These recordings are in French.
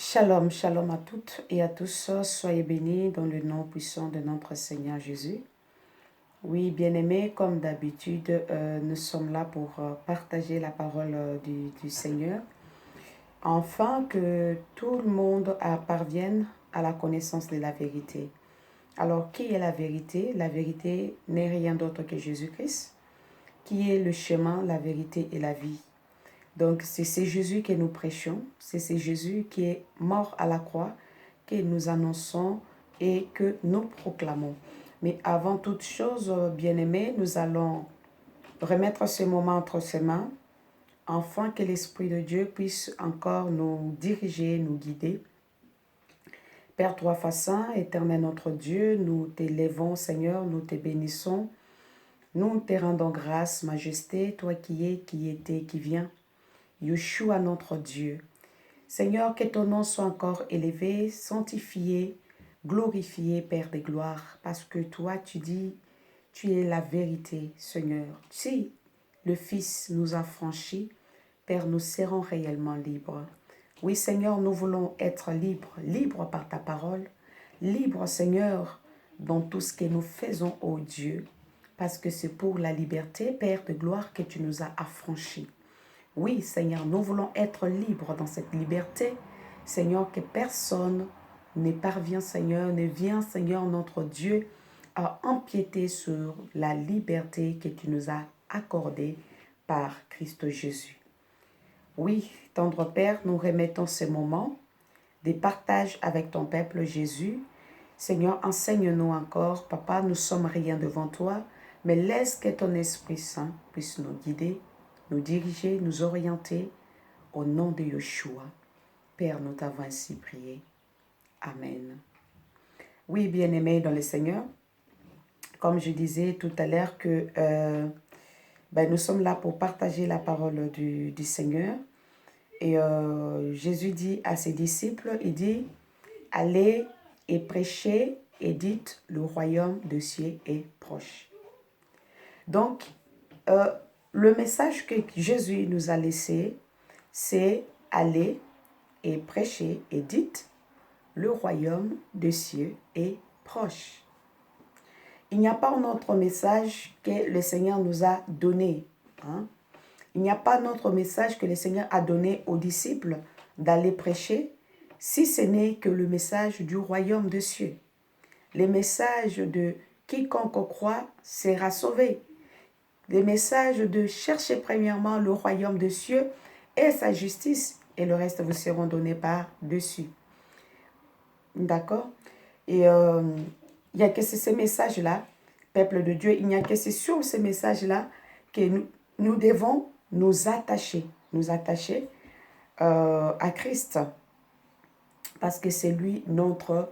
Shalom, shalom à toutes et à tous. Soyez bénis dans le nom puissant de notre Seigneur Jésus. Oui, bien-aimés, comme d'habitude, nous sommes là pour partager la parole du Seigneur, afin que tout le monde parvienne à la connaissance de la vérité. Alors, qui est la vérité? La vérité n'est rien d'autre que Jésus-Christ, qui est le chemin, la vérité et la vie. Donc, c'est Jésus que nous prêchons, c'est Jésus qui est mort à la croix, que nous annonçons et que nous proclamons. Mais avant toute chose, bien-aimés, nous allons remettre ce moment entre ses mains, afin que l'Esprit de Dieu puisse encore nous diriger, nous guider. Père trois fois saint, éternel notre Dieu, nous t'élèvons, Seigneur, nous te bénissons. Nous te rendons grâce, majesté, toi qui es, qui étais, qui viens. Yeshua notre Dieu. Seigneur, que ton nom soit encore élevé, sanctifié, glorifié, Père des gloires, parce que toi, tu dis, tu es la vérité, Seigneur. Si le Fils nous a franchis, Père, nous serons réellement libres. Oui, Seigneur, nous voulons être libres, libres par ta parole, libres, Seigneur, dans tout ce que nous faisons, ô Dieu, parce que c'est pour la liberté, Père de gloire, que tu nous as affranchis. Oui, Seigneur, nous voulons être libres dans cette liberté. Seigneur, que personne ne parvient, Seigneur, ne vient, Seigneur, notre Dieu, à empiéter sur la liberté que tu nous as accordée par Christ Jésus. Oui, tendre Père, nous remettons ce moment de partage avec ton peuple Jésus. Seigneur, enseigne-nous encore. Papa, nous sommes rien devant toi, mais laisse que ton Esprit Saint puisse nous guider, nous diriger, nous orienter au nom de Yeshua. Père, nous t'avons ainsi prié. Amen. Oui, bien-aimés dans le Seigneur, comme je disais tout à l'heure que nous sommes là pour partager la parole du Seigneur. Et Jésus dit à ses disciples, il dit, allez et prêchez et dites, le royaume de cieux est proche. Donc, le message que Jésus nous a laissé, c'est aller et prêcher et dites, le royaume des cieux est proche. Il n'y a pas un autre message que le Seigneur nous a donné. Il n'y a pas un autre message que le Seigneur a donné aux disciples d'aller prêcher, si ce n'est que le message du royaume des cieux. Le message de quiconque croit sera sauvé. Le message de chercher premièrement le royaume des cieux et sa justice, et le reste vous seront donnés par-dessus. D'accord? Et il n'y a que ce message-là, peuple de Dieu, il n'y a que sur ce message-là que nous devons nous attacher à Christ, parce que c'est lui notre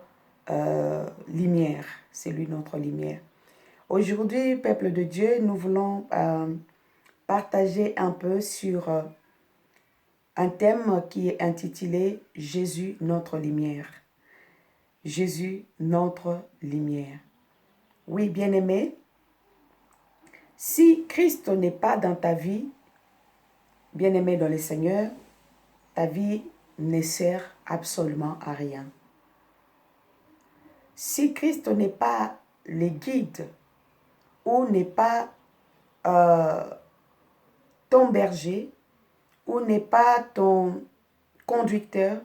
lumière, c'est lui notre lumière. Aujourd'hui, peuple de Dieu, nous voulons partager un peu sur un thème qui est intitulé « Jésus, notre lumière ». Jésus, notre lumière. Oui, bien-aimé, si Christ n'est pas dans ta vie, bien-aimé dans le Seigneur, ta vie ne sert absolument à rien. Si Christ n'est pas le guide ou n'est pas ton berger ou n'est pas ton conducteur,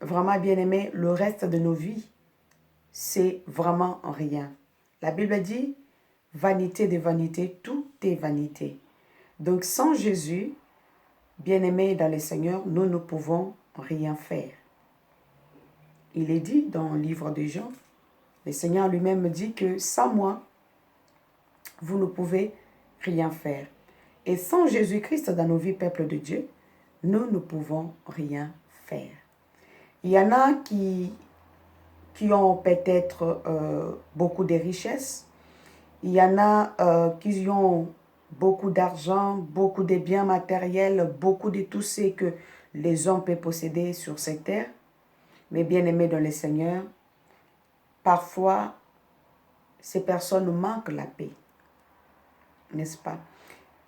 vraiment bien-aimé, le reste de nos vies, c'est vraiment rien. La Bible dit, vanité de vanité, tout est vanité. Donc sans Jésus, bien-aimé dans le Seigneur, nous ne pouvons rien faire. Il est dit dans le livre de Jean, le Seigneur lui-même dit que sans moi, vous ne pouvez rien faire. Et sans Jésus-Christ dans nos vies, peuple de Dieu, nous ne pouvons rien faire. Il y en a qui ont peut-être beaucoup de richesses. Il y en a qui ont beaucoup d'argent, beaucoup de biens matériels, beaucoup de tout ce que les hommes peuvent posséder sur cette terre. Mais bien aimés dans le Seigneur, parfois, ces personnes manquent la paix. N'est-ce pas?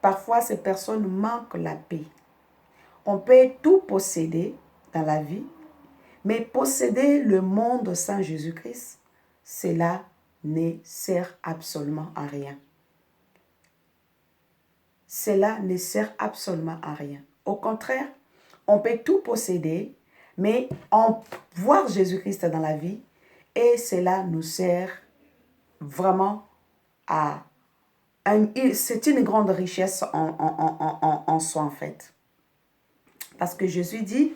Parfois, ces personnes manquent la paix. On peut tout posséder dans la vie, Mais posséder le monde sans Jésus-Christ, cela ne sert absolument à rien. Cela ne sert absolument à rien. Au contraire, on peut tout posséder, mais en voir Jésus-Christ dans la vie, et cela nous sert vraiment à... C'est une grande richesse en soi, en fait. Parce que Jésus dit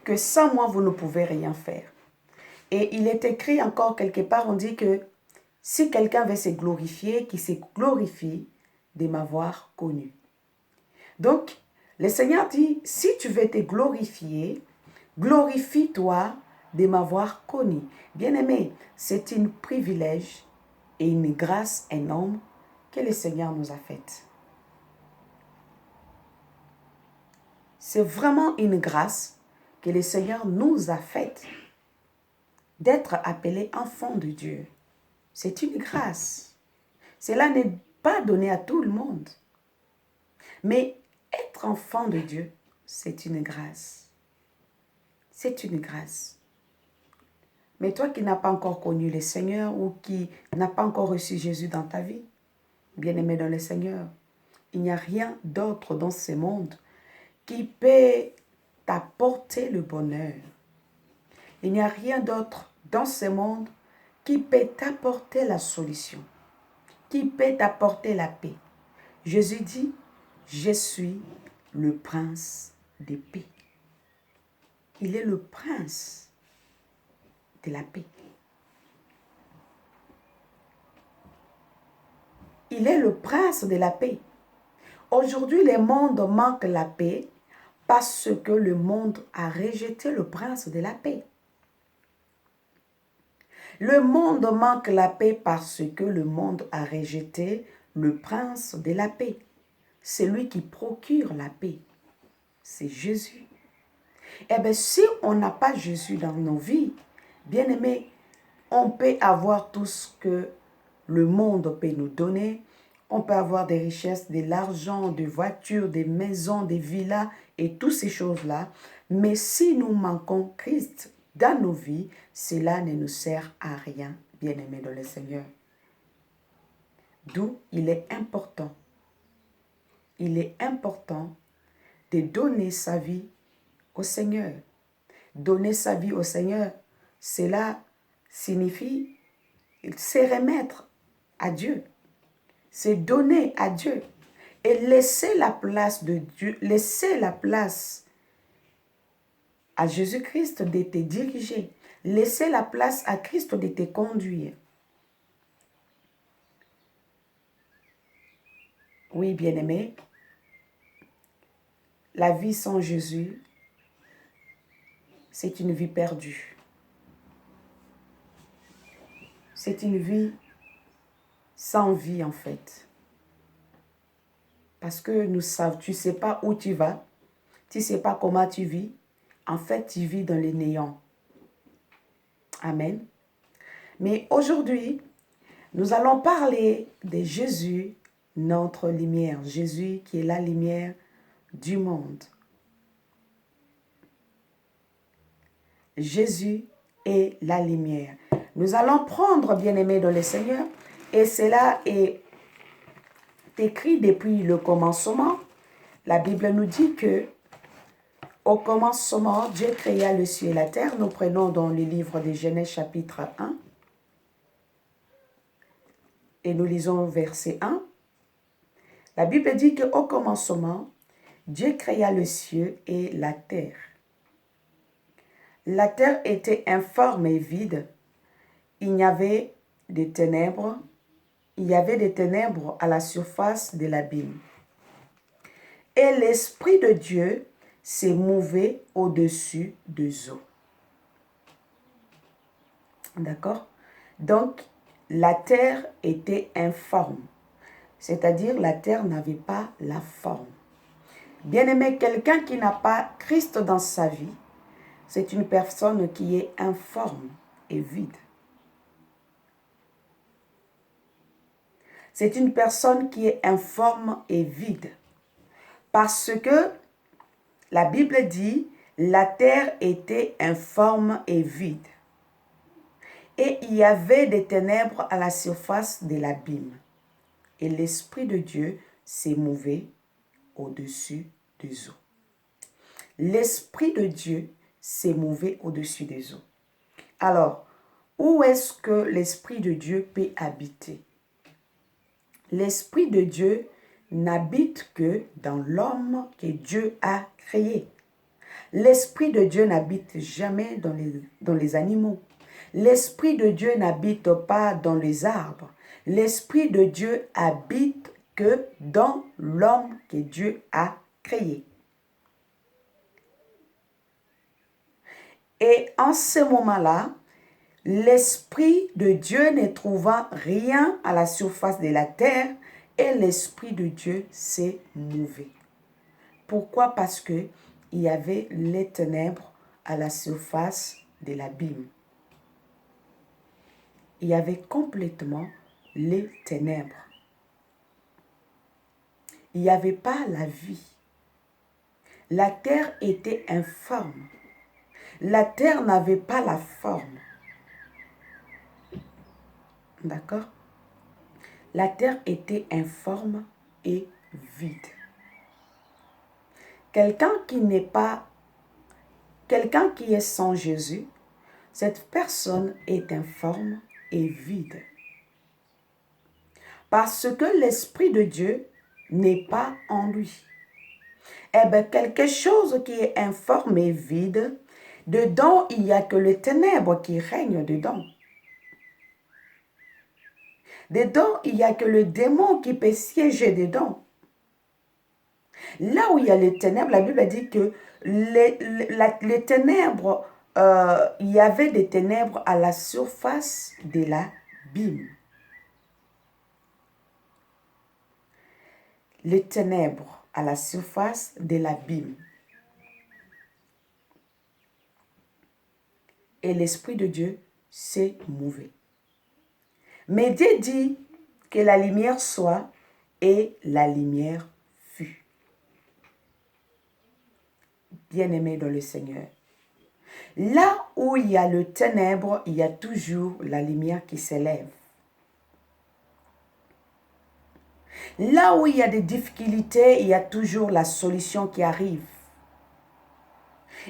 que sans moi, vous ne pouvez rien faire. Et il est écrit encore quelque part, on dit que si quelqu'un veut se glorifier, qu'il se glorifie de m'avoir connu. Donc, le Seigneur dit, si tu veux te glorifier, glorifie-toi de m'avoir connu. Bien-aimé, c'est un privilège et une grâce énorme que le Seigneur nous a faite. C'est vraiment une grâce que le Seigneur nous a faite d'être appelés enfants de Dieu. C'est une grâce. Cela n'est pas donné à tout le monde. Mais être enfant de Dieu, c'est une grâce. C'est une grâce. Mais toi qui n'as pas encore connu le Seigneur ou qui n'as pas encore reçu Jésus dans ta vie, bien-aimé dans le Seigneur, il n'y a rien d'autre dans ce monde qui peut t'apporter le bonheur. Il n'y a rien d'autre dans ce monde qui peut t'apporter la solution, qui peut t'apporter la paix. Jésus dit, je suis le prince de paix. Il est le prince de la paix. Il est le prince de la paix. Aujourd'hui, le monde manque la paix parce que le monde a rejeté le prince de la paix. Le monde manque la paix parce que le monde a rejeté le prince de la paix. C'est lui qui procure la paix. C'est Jésus. Eh bien, si on n'a pas Jésus dans nos vies, bien aimé, on peut avoir tout ce que le monde peut nous donner. On peut avoir des richesses, de l'argent, des voitures, des maisons, des villas et toutes ces choses-là. Mais si nous manquons Christ dans nos vies, cela ne nous sert à rien, bien-aimés dans le Seigneur. D'où il est important de donner sa vie au Seigneur. Donner sa vie au Seigneur, cela signifie se remettre à Dieu. C'est donner à Dieu et laisser la place de Dieu, laisser la place à Jésus-Christ de te diriger, laisser la place à Christ de te conduire. Oui, bien-aimé, la vie sans Jésus, c'est une vie perdue. C'est une vie sans vie en fait. Parce que tu ne sais pas où tu vas, tu ne sais pas comment tu vis. En fait, tu vis dans le néant. Amen. Mais aujourd'hui, nous allons parler de Jésus, notre lumière. Jésus qui est la lumière du monde. Jésus est la lumière. Nous allons prendre, bien-aimés dans le Seigneur, et cela est écrit depuis le commencement. La Bible nous dit que au commencement, Dieu créa le ciel et la terre. Nous prenons dans le livre de Genèse chapitre 1 et nous lisons verset 1. La Bible dit qu'au commencement, Dieu créa le ciel et la terre. La terre était informe et vide. Il y avait des ténèbres. Il y avait des ténèbres à la surface de l'abîme. Et l'Esprit de Dieu s'est mouvé au-dessus des eaux. D'accord? Donc, la terre était informe. C'est-à-dire, la terre n'avait pas la forme. Bien-aimé, quelqu'un qui n'a pas Christ dans sa vie, c'est une personne qui est informe et vide. C'est une personne qui est informe et vide. Parce que la Bible dit, La terre était informe et vide, et il y avait des ténèbres à la surface de l'abîme. Et l'Esprit de Dieu s'est mouvé au-dessus des eaux. L'Esprit de Dieu s'est mouvé au-dessus des eaux. Alors, où est-ce que l'Esprit de Dieu peut habiter? L'Esprit de Dieu n'habite que dans l'homme que Dieu a créé. L'Esprit de Dieu n'habite jamais dans les animaux. L'Esprit de Dieu n'habite pas dans les arbres. L'Esprit de Dieu habite que dans l'homme que Dieu a créé. Et en ce moment-là, l'Esprit de Dieu ne trouvant rien à la surface de la terre, et l'Esprit de Dieu s'est mouvé. Pourquoi? Parce que il y avait les ténèbres à la surface de l'abîme. Il y avait complètement les ténèbres. Il n'y avait pas la vie. La terre était informe. La terre n'avait pas la forme. D'accord? La terre était informe et vide. Quelqu'un qui est sans Jésus, cette personne est informe et vide. Parce que l'Esprit de Dieu n'est pas en lui. Eh bien, quelque chose qui est informe et vide, dedans, il n'y a que les ténèbres qui règnent dedans. Dedans, il n'y a que le démon qui peut siéger dedans. Là où il y a les ténèbres, la Bible dit que les ténèbres, il y avait des ténèbres à la surface de l'abîme. Les ténèbres à la surface de l'abîme. Et l'Esprit de Dieu s'est mouvé. Mais Dieu dit que la lumière soit, et la lumière fut. Bien-aimé dans le Seigneur. Là où il y a le ténèbre, il y a toujours la lumière qui s'élève. Là où il y a des difficultés, il y a toujours la solution qui arrive.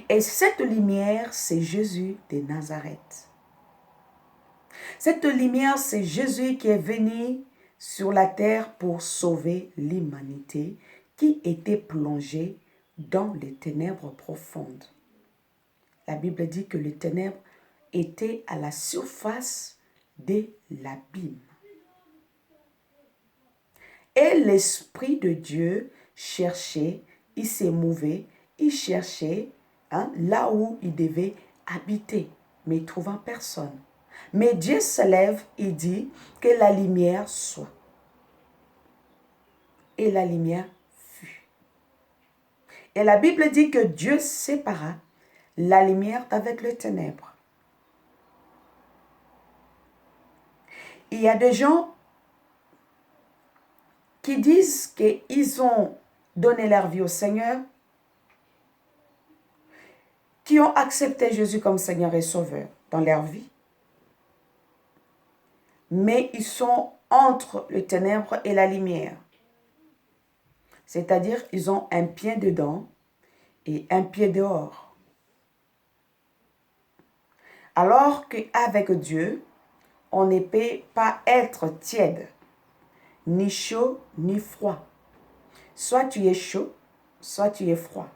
Et cette lumière, c'est Jésus de Nazareth. Cette lumière, c'est Jésus qui est venu sur la terre pour sauver l'humanité qui était plongée dans les ténèbres profondes. La Bible dit que les ténèbres étaient à la surface de l'abîme. Et l'Esprit de Dieu cherchait, il s'est mouvé, il cherchait là où il devait habiter, mais trouvant personne. Mais Dieu se lève et dit que la lumière soit. Et la lumière fut. Et la Bible dit que Dieu sépara la lumière d'avec les ténèbres. Il y a des gens qui disent qu'ils ont donné leur vie au Seigneur, qui ont accepté Jésus comme Seigneur et Sauveur dans leur vie, mais ils sont entre les ténèbres et la lumière. C'est-à-dire, ils ont un pied dedans et un pied dehors. Alors qu'avec Dieu, on ne peut pas être tiède, ni chaud, ni froid. Soit tu es chaud, soit tu es froid.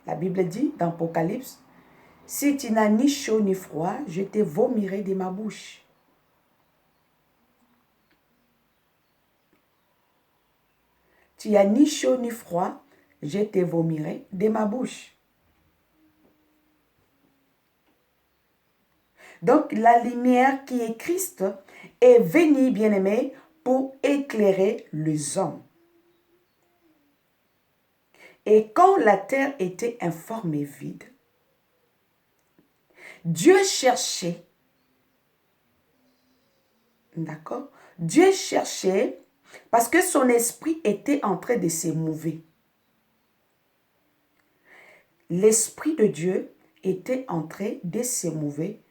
La Bible dit dans Apocalypse, « Si tu n'as ni chaud ni froid, je te vomirai de ma bouche. » Tu n'as ni chaud ni froid, je te vomirai de ma bouche. Donc, la lumière qui est Christ est venue, bien-aimé, pour éclairer les hommes. Et quand la terre était informe et vide, Dieu cherchait, d'accord? Dieu cherchait parce que son esprit était en train de se mouver. l'Esprit de Dieu était en train de se mouver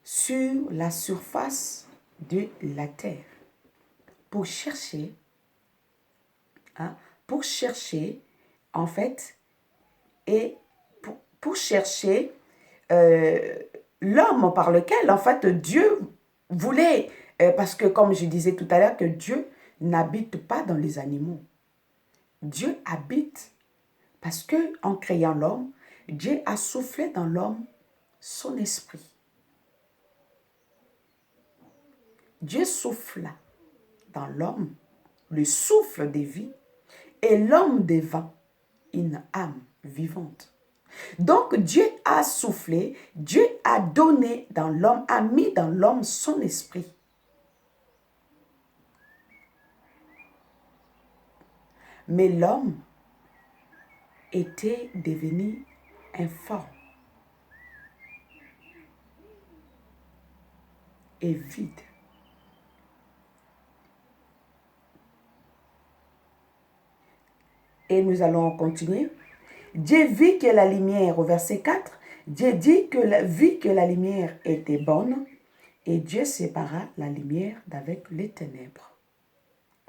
sur la surface de la terre pour chercher, en fait, et pour chercher l'homme par lequel, en fait, Dieu voulait, parce que comme je disais tout à l'heure, que Dieu n'habite pas dans les animaux. Dieu habite parce que en créant l'homme, Dieu a soufflé dans l'homme son esprit. Dieu souffla dans l'homme le souffle de vie et l'homme devint une âme vivante. Donc Dieu a soufflé, Dieu a donné dans l'homme, a mis dans l'homme son esprit. Mais l'homme était devenu informe et vide. Et nous allons continuer. Dieu vit que la lumière, au verset 4, Dieu dit que vit que la lumière était bonne et Dieu sépara la lumière d'avec les ténèbres.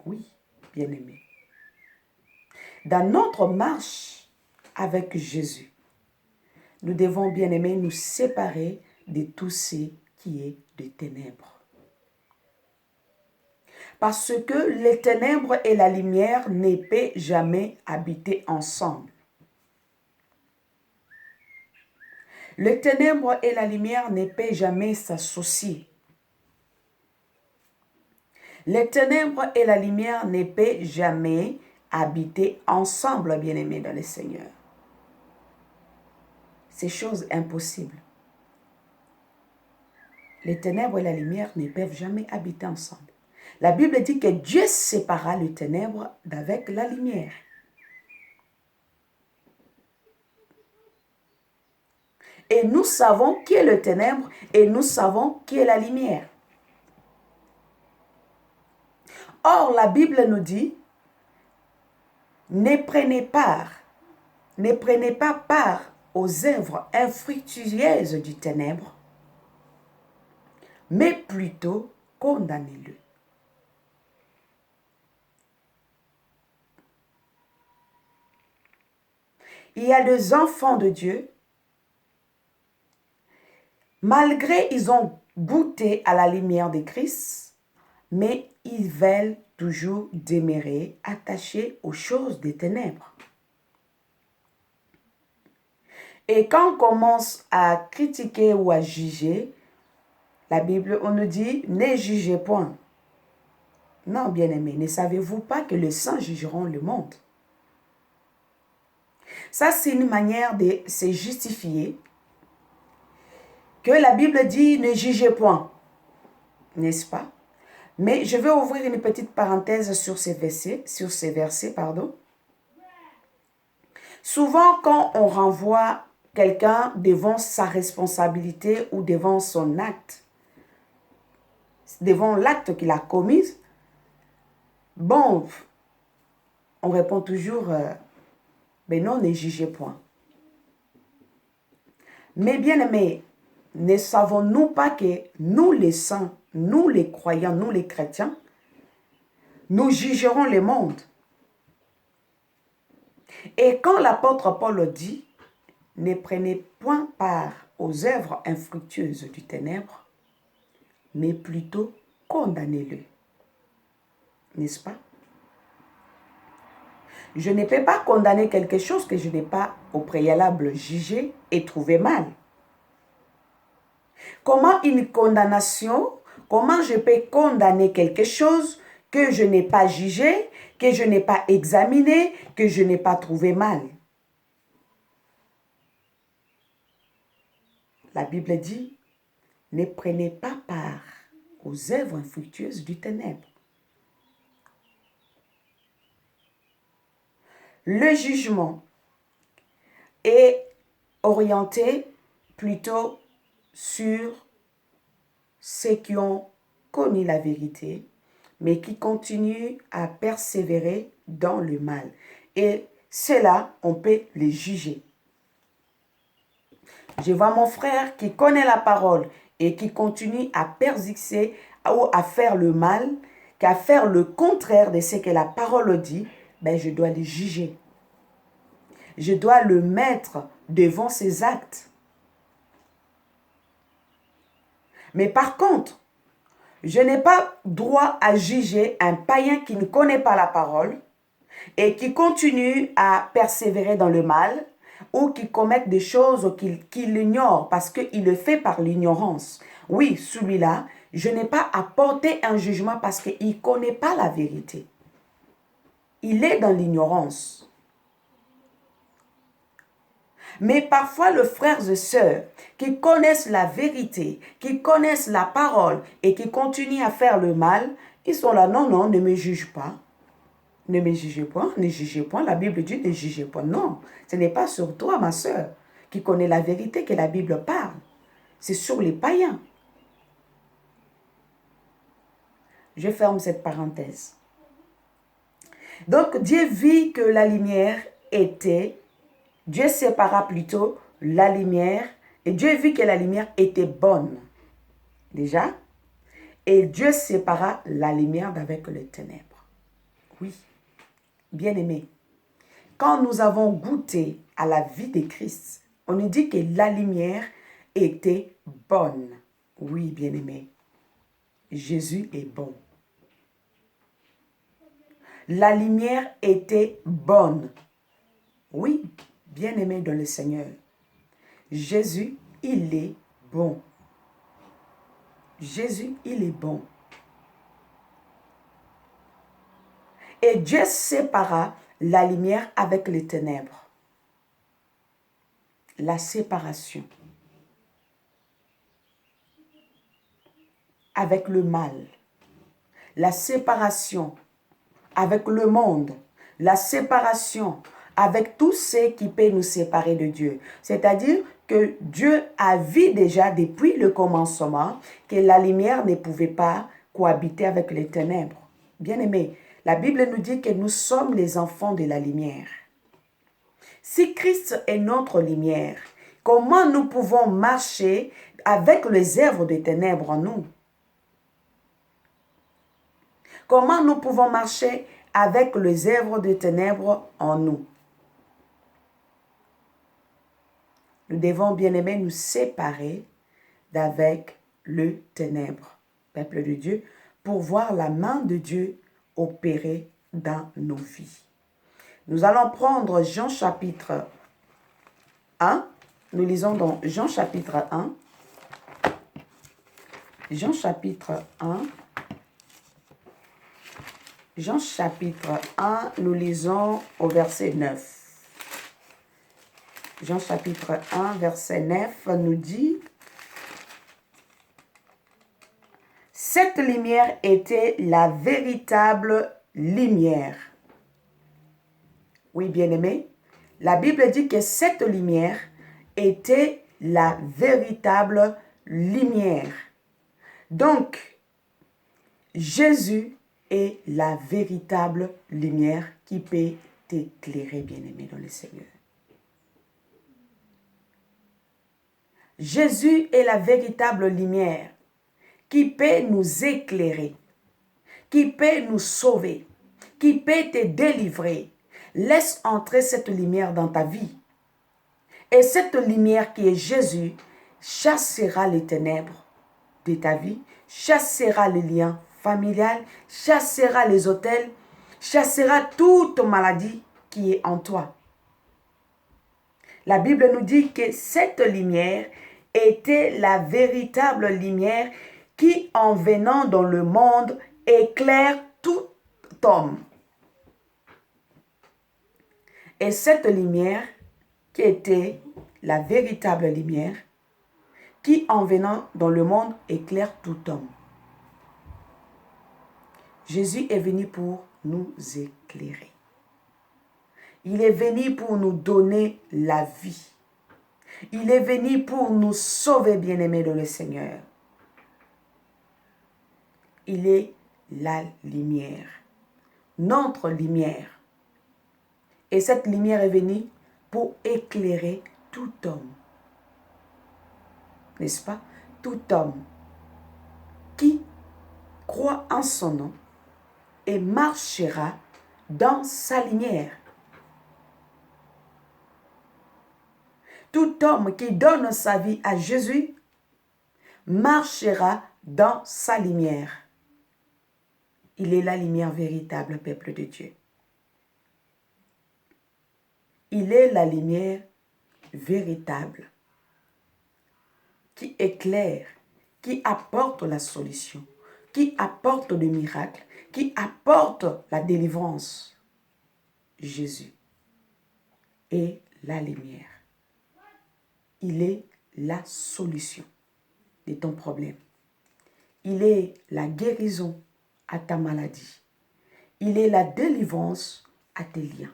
Oui, bien-aimé. Dans notre marche avec Jésus, nous devons, bien-aimé, nous séparer de tout ce qui est des ténèbres. Parce que les ténèbres et la lumière ne peuvent jamais habiter ensemble. Les ténèbres et la lumière ne peuvent jamais s'associer. Les ténèbres et la lumière ne peuvent jamais habiter ensemble, bien-aimés dans le Seigneur. C'est chose impossible. Les ténèbres et la lumière ne peuvent jamais habiter ensemble. La Bible dit que Dieu sépara les ténèbres d'avec la lumière. Et nous savons qui est le ténèbre et nous savons qui est la lumière. Or, la Bible nous dit, ne prenez pas part aux œuvres infructueuses du ténèbre, mais plutôt condamnez-le. Il y a des enfants de Dieu, malgré ils ont goûté à la lumière de Christ, mais ils veulent toujours demeurer attachés aux choses des ténèbres. Et quand on commence à critiquer ou à juger, la Bible, on nous dit, ne jugez point. Non, bien-aimés, ne savez-vous pas que les saints jugeront le monde? Ça, c'est une manière de se justifier que la Bible dit, ne jugez point. N'est-ce pas? Mais je vais ouvrir une petite parenthèse sur ces versets. Souvent, quand on renvoie quelqu'un devant sa responsabilité ou devant son acte, devant l'acte qu'il a commis, bon, on répond toujours, ben non, ne jugez point. Mais bien aimé, ne savons-nous pas que nous les saints, nous les croyants, nous les chrétiens, nous jugerons le monde. Et quand l'apôtre Paul dit, ne prenez point part aux œuvres infructueuses du ténèbre, mais plutôt condamnez-le. N'est-ce pas? Je ne peux pas condamner quelque chose que je n'ai pas au préalable jugé et trouvé mal. Comment une condamnation, comment je peux condamner quelque chose que je n'ai pas jugé, que je n'ai pas examiné, que je n'ai pas trouvé mal? La Bible dit, ne prenez pas part aux œuvres infructueuses du ténèbre. Le jugement est orienté plutôt sur ceux qui ont connu la vérité, mais qui continuent à persévérer dans le mal. Et cela, on peut les juger. Je vois mon frère qui connaît la parole et qui continue à persister ou à faire le mal, qu'à faire le contraire de ce que la parole dit, ben je dois le juger. Je dois le mettre devant ses actes. Mais par contre, je n'ai pas droit à juger un païen qui ne connaît pas la parole et qui continue à persévérer dans le mal ou qui commet des choses qu'il ignore parce qu'il le fait par l'ignorance. Oui, celui-là, je n'ai pas à porter un jugement parce qu'il ne connaît pas la vérité. Il est dans l'ignorance. Mais parfois, les frères et sœurs qui connaissent la vérité, qui connaissent la parole et qui continuent à faire le mal, ils sont là, non, non, ne me juge pas. Ne me jugez point, ne jugez point. La Bible dit ne jugez point. Non, ce n'est pas sur toi, ma sœur, qui connaît la vérité que la Bible parle. C'est sur les païens. Je ferme cette parenthèse. Donc, Dieu vit que la lumière était, Dieu sépara plutôt la lumière, et Dieu vit que la lumière était bonne. Déjà. Et Dieu sépara la lumière d'avec les ténèbres. Oui, bien-aimé. Quand nous avons goûté à la vie de Christ, on nous dit que la lumière était bonne. Oui, bien-aimé. Jésus est bon. La lumière était bonne. Oui, bien-aimé dans le Seigneur. Jésus, il est bon. Jésus, il est bon. Et Dieu sépara la lumière avec les ténèbres. La séparation. Avec le mal. La séparation avec le monde. La séparation avec tout ce qui peut nous séparer de Dieu. C'est-à-dire que Dieu a vu déjà depuis le commencement que la lumière ne pouvait pas cohabiter avec les ténèbres. Bien-aimés, la Bible nous dit que nous sommes les enfants de la lumière. Si Christ est notre lumière, comment nous pouvons marcher avec les œuvres des ténèbres en nous? Comment nous pouvons marcher avec les œuvres des ténèbres en nous? Nous devons, bien-aimés, nous séparer d'avec le ténèbre, peuple de Dieu, pour voir la main de Dieu opérer dans nos vies. Nous allons prendre Jean chapitre 1. Nous lisons dans Jean chapitre 1. Jean chapitre 1. Jean chapitre 1, nous lisons au verset 9. Jean chapitre 1, verset 9 nous dit: cette lumière était la véritable lumière. Oui, bien-aimé, la Bible dit que cette lumière était la véritable lumière. Donc, Jésus est la véritable lumière qui peut t'éclairer, bien-aimé, dans le Seigneur. Jésus est la véritable lumière qui peut nous éclairer, qui peut nous sauver, qui peut te délivrer. Laisse entrer cette lumière dans ta vie. Et cette lumière qui est Jésus chassera les ténèbres de ta vie, chassera les liens familiaux, chassera les autels, chassera toute maladie qui est en toi. La Bible nous dit que cette lumière était la véritable lumière qui, en venant dans le monde, éclaire tout homme. Et cette lumière, qui était la véritable lumière, qui, en venant dans le monde, éclaire tout homme. Jésus est venu pour nous éclairer. Il est venu pour nous donner la vie. Il est venu pour nous sauver, bien-aimés de le Seigneur. Il est la lumière, notre lumière. Et cette lumière est venue pour éclairer tout homme. n'est-ce pas? Tout homme qui croit en son nom et marchera dans sa lumière. Tout homme qui donne sa vie à Jésus marchera dans sa lumière. Il est la lumière véritable, peuple de Dieu. Il est la lumière véritable qui éclaire, qui apporte la solution, qui apporte le miracle, qui apporte la délivrance. Jésus est la lumière. Il est la solution de ton problème. Il est la guérison à ta maladie. Il est la délivrance à tes liens.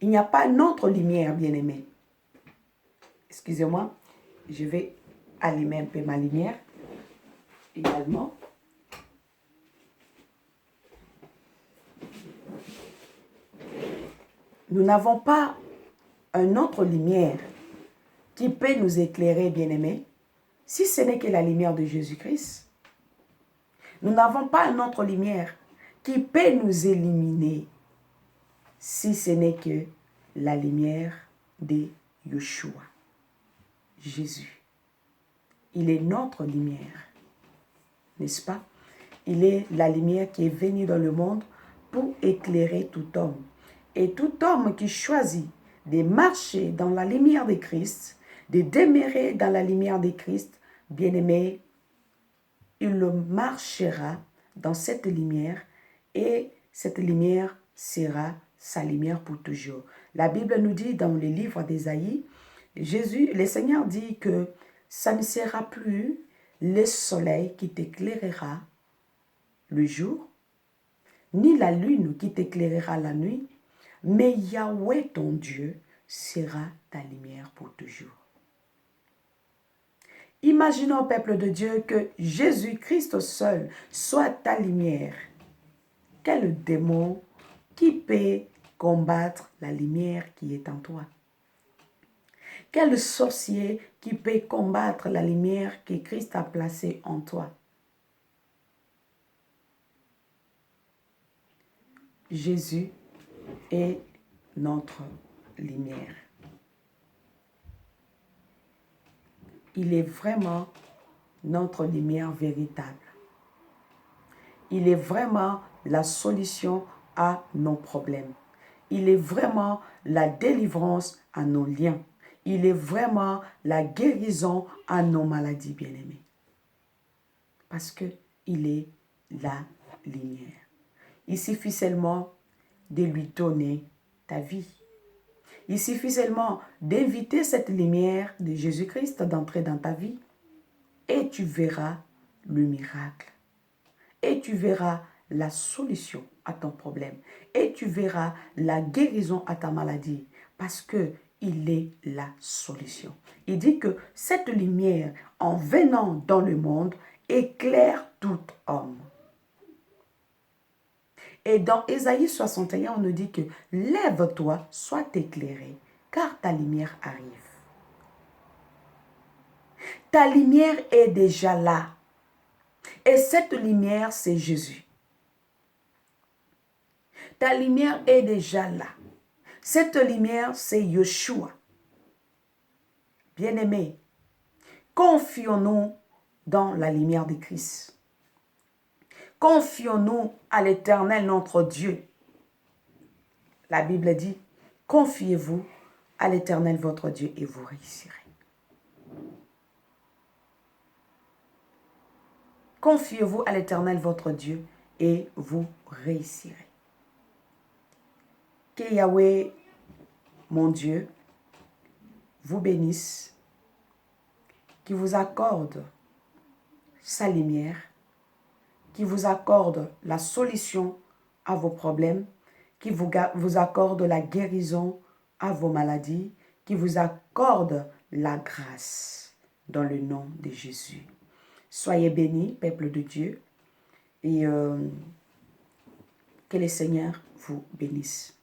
Il n'y a pas une autre lumière, bien-aimé. Excusez-moi, je vais allumer un peu ma lumière également. Nous n'avons pas une autre lumière qui peut nous éclairer, bien-aimé, si ce n'est que la lumière de Jésus-Christ. Nous n'avons pas une autre lumière qui peut nous éliminer si ce n'est que la lumière de Yeshua, Jésus. Il est notre lumière, n'est-ce pas? Il est la lumière qui est venue dans le monde pour éclairer tout homme. Et tout homme qui choisit de marcher dans la lumière de Christ, de demeurer dans la lumière de Christ, bien-aimé, il marchera dans cette lumière et cette lumière sera sa lumière pour toujours. La Bible nous dit dans le livre d'Ésaïe, le Seigneur dit que ça ne sera plus le soleil qui t'éclairera le jour, ni la lune qui t'éclairera la nuit, mais Yahweh ton Dieu sera ta lumière pour toujours. Imaginons, peuple de Dieu, que Jésus-Christ seul soit ta lumière. Quel démon qui peut combattre la lumière qui est en toi? Quel sorcier qui peut combattre la lumière que Christ a placée en toi? Jésus est notre lumière. Il est vraiment notre lumière véritable. Il est vraiment la solution à nos problèmes. Il est vraiment la délivrance à nos liens. Il est vraiment la guérison à nos maladies, bien-aimés. Parce qu'il est la lumière. Il suffit seulement de lui donner ta vie. Il suffit seulement d'inviter cette lumière de Jésus-Christ d'entrer dans ta vie et tu verras le miracle. Et tu verras la solution à ton problème. Et tu verras la guérison à ta maladie parce qu'il est la solution. Il dit que cette lumière, en venant dans le monde, éclaire tout homme. Et dans Ésaïe 61, on nous dit que « Lève-toi, sois éclairé, car ta lumière arrive. » Ta lumière est déjà là. Et cette lumière, c'est Jésus. Ta lumière est déjà là. Cette lumière, c'est Yeshua. Bien-aimés, confions-nous dans la lumière de Christ. Confions-nous à l'Éternel, notre Dieu. La Bible dit, confiez-vous à l'Éternel, votre Dieu, et vous réussirez. Confiez-vous à l'Éternel, votre Dieu, et vous réussirez. Que Yahweh, mon Dieu, vous bénisse, qui vous accorde sa lumière, qui vous accorde la solution à vos problèmes, qui vous accorde la guérison à vos maladies, qui vous accorde la grâce dans le nom de Jésus. Soyez bénis, peuple de Dieu, et que le Seigneur vous bénisse.